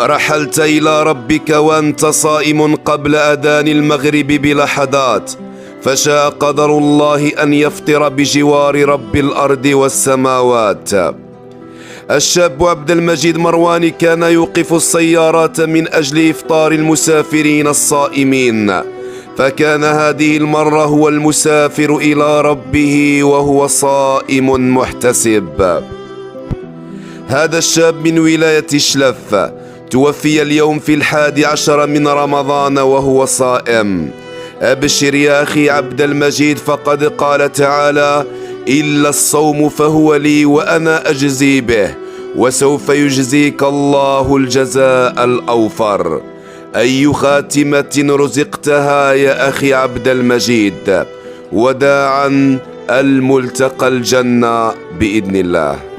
رحلت إلى ربك وأنت صائم قبل أذان المغرب بلحظات، فشاء قدر الله أن يفطر بجوار رب الأرض والسماوات. الشاب عبد المجيد مرواني كان يوقف السيارات من أجل إفطار المسافرين الصائمين، فكان هذه المرة هو المسافر إلى ربه وهو صائم محتسب. هذا الشاب من ولاية شلف توفي اليوم في 11 من رمضان وهو صائم. أبشر يا أخي عبد المجيد، فقد قال تعالى: إلا الصوم فهو لي وأنا أجزي به، وسوف يجزيك الله الجزاء الأوفر. أي خاتمة رزقتها يا أخي عبد المجيد، وداعا الملتقى الجنة بإذن الله.